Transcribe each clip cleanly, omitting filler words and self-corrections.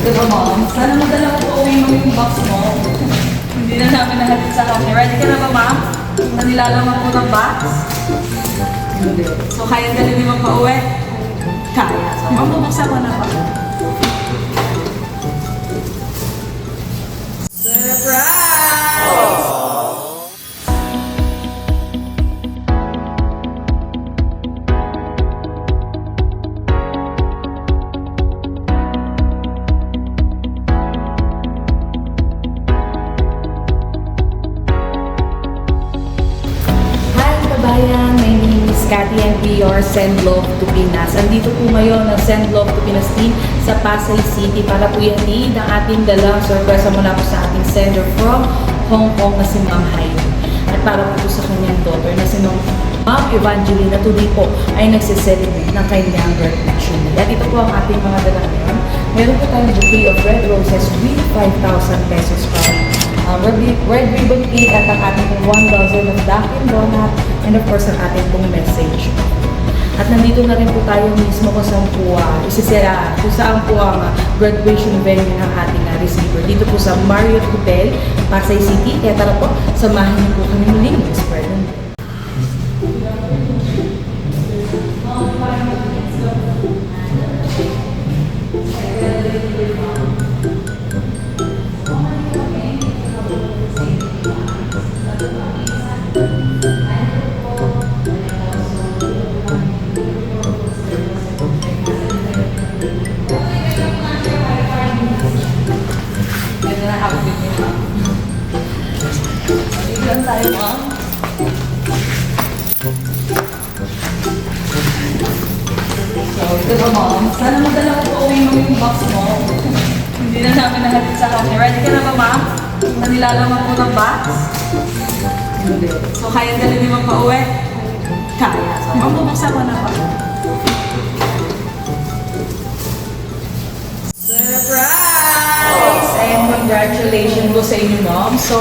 Diba, Mom? Sana madala ko po uwi mo yung box mo. Hindi na namin nahatid sa kanya. Ready ka na ba, Ma'am? Sa nilalaman po ng box? Hindi. So, kaya dali di ba pa uwi? Kaya. So, Ma'am, bubuksan ko na pa. Surprise! Kabayan, my name is Cathy and we are Send Love to Pinas. Andito po ngayon ang Send Love to Pinas team sa Pasay City para po ihatid ang ating dalang sorpresa mula po sa ating sender from Hong Kong na si Ma'am Heidi. At para po sa kanyang daughter na si Ma'am Evangeline na today po ay nagsiselebrate ng kanyang graduation. At ito po ang ating mga dala ngayon. Meron po tayong bouquet of red roses with 5,000 pesos from red ribbon cake at ang ating 1,000 of Dunkin' Donut and of course ang ating pong message. At nandito na rin po tayo mismo kung saan po isisira, kung saan po ang graduation venue ng ating receiver. Dito po sa Marriott Hotel, Pasay City. Kaya tara po, samahan niyo po kami muling mag-spread ng Bigyan tayo, Ma'am. So, ito ba, Ma'am? Sana madala ko po uwi mo yung box mo. Hindi na namin nahatid sa kanya. Ready ka na ba, Ma'am? Sa nilalaman po ng box? Hindi. So, kaya dali di ba pa uwi? Kaya. So, Ma'am, bubuksan ko na pa. Surprise! And congratulations po sa inyo, Ma'am. So,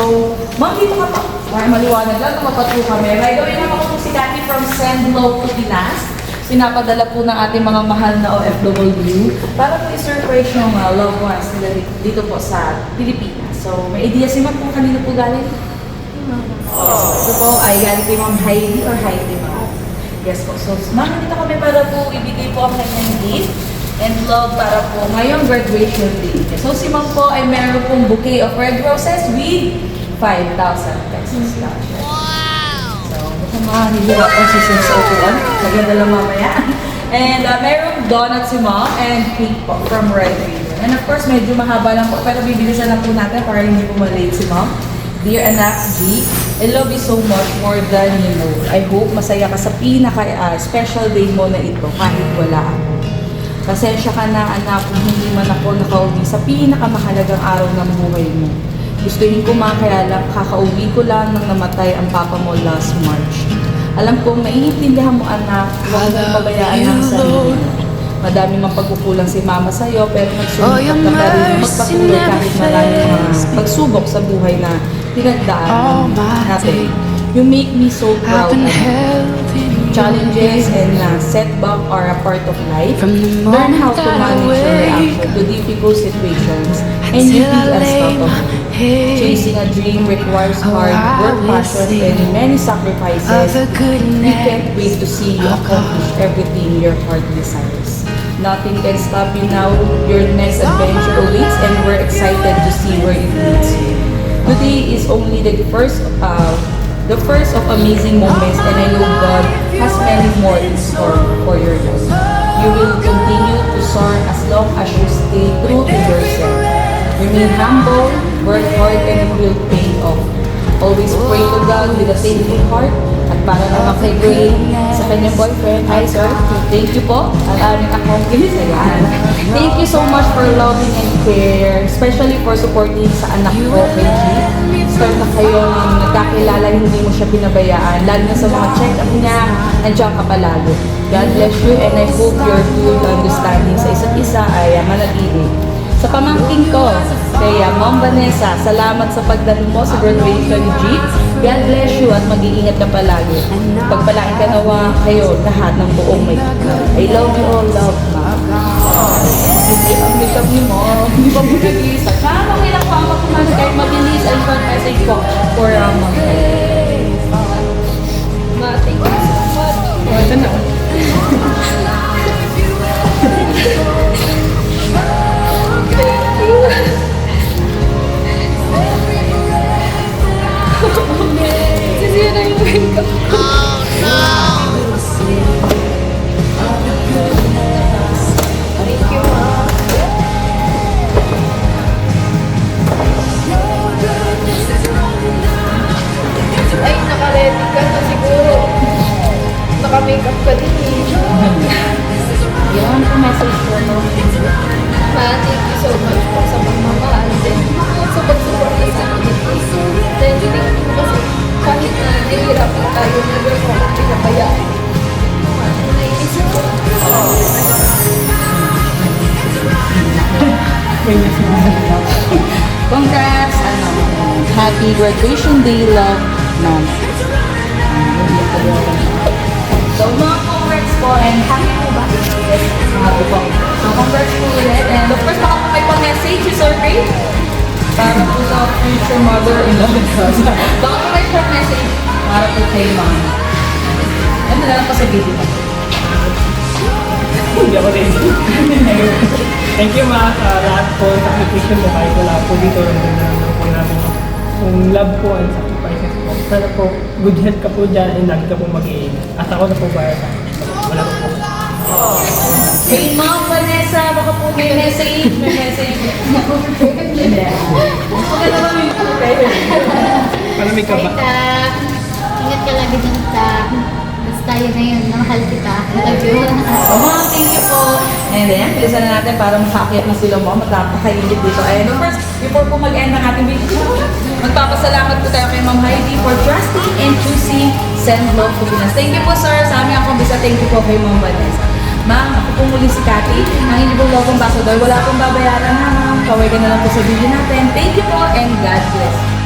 Ma'am, dito ka pa. Para maliwanag lang na mapatro kami. By the way, naman po si Cathy from Send Love to Pinas. Pinapadala po ng ating mga mahal na OFW para po i-surprise yung loved ones nila dito po sa Pilipinas. So, may idea si Ma'am kung kanino po galing? Ito po ay galing kay Ma'am Heidi or Heidi, Ma'am. Yes po. So, Ma'am, dito kami para po ibigay po ang kanyang gift and love para po ngayong graduation day. So, si Ma'am po ay meron pong bouquet of red roses with 5,000 pesos lang. Wow! So, mukhang makahihirap ang susunod sa upuan. Maganda lang mamaya. And merong donut si Ma'am and cake po from Red Ribbon. And of course, medyo mahaba lang po. Pero bibilisan lang po natin para hindi po malate si Ma'am. Dear anak G, I love you so much more than you know. I hope masaya ka sa pinaka-special day mo na ito kahit wala ako. Pasensya ka na anak kung hindi man ako nakauwi sa pinakamahalagang araw ng buhay mo. Gustuhin ko kaya lang kakauwi ko lang nang namatay ang papa mo last March. Alam kong naiintindihan mo anak, huwag mong pabayaan ang sarili. Madami mang pagkukulang si mama sa'yo pero nagsunikap ka pa rin magpatuloy kahit maraming mga pagsubok sa buhay na pinagdaan natin. You make me so proud. Challenges and setback are a part of life. Learn how to manage your reaction to difficult situations and you be unstoppable. Chasing a dream requires hard work, passion, and many sacrifices. We can't wait to see you accomplish everything your heart desires. Nothing can stop you now. Your next adventure awaits and we're excited to see where it leads you. Today is only the first of amazing moments and I know God has many more in store for your life. You will continue to soar as long as you stay true to yourself. Remain humble, work hard, and it will pay off. Always pray to God with a thankful heart. At para naman kay Gray, sa kanyang boyfriend, hi sir, thank you po. Ang aming accomplice, ayan. Thank you so much for loving and care, especially for supporting sa anak ko, kay G. Start na kayo nung nagkakilala, hindi mo siya pinabayaan. Lalo na sa mga check-up niya, nandiyan ka palalo. God bless you and I hope your good understanding sa isa't isa ay manatili. Sa pamangking ko, kaya Ma'am Vanessa, salamat sa pagdalo mo sa graduation ni G. God bless you at mag-iingat ka palagi. Pagpalain ka nawa kayo lahat ng buong may I love you all, love, Ma'am. Hindi ang makeup ni Mom. Di ba message po for Ma'am Heidi? Ma, thank you so much. Ito na. Sisira yung makeup ko. Thank you, Ma. Ay, naka-ready ka na siguro. Naka-makeup ka din eh. Yan po message po. Ma, thank you so much po sa pagmamahal din. Sa pagsuporta sa akin. Dahil thank you kasi kahit na nahihirapan tayo, never po ako pinabayaan. Naisip ko. Congrats! Happy graduation day, love, ma'am. So, mga congrats po and happy po ba? Yes, happy po. So, congrats po ulit. And of course, baka po may pa-message si Sir Ray para po sa future mother-in-law. Baka po may pa-message para po kay ma'am. Ano na lang po sa video mo? Hindi ako ready. Thank you ma sa lahat po sa application mo kahit wala po dito rin na po namin yung love po and sacrifices po. Sana po good health ka po dyan and lagi ka po mag-iingat. At ako na po para sa wala po po. Hey ma'am Vanessa, baka po may message. May message. Hindi. Okay naman yung Malamig ka ba? Ta, ingat ka lagi dun sa basta yun na yun, mahal kita. Love you. So, ma'am, thank you po. And then, bilisan na natin para makakyat na sila mo. Magpapakainit dito. And of course, before po mag-end ng ating video, magpapasalamat po tayo kay Ma'am Heidi for trusting and choosing Send Love to Pinas. Thank you po, sir. Sa aming akong bisa, thank you po kay Ma'am Vanessa. Ma'am, ako po muli si Cathy, ang inyong pong love ambassador. Wala pong babayaran ha, ma'am. Kawagan na lang po sa video natin. Thank you po and God bless.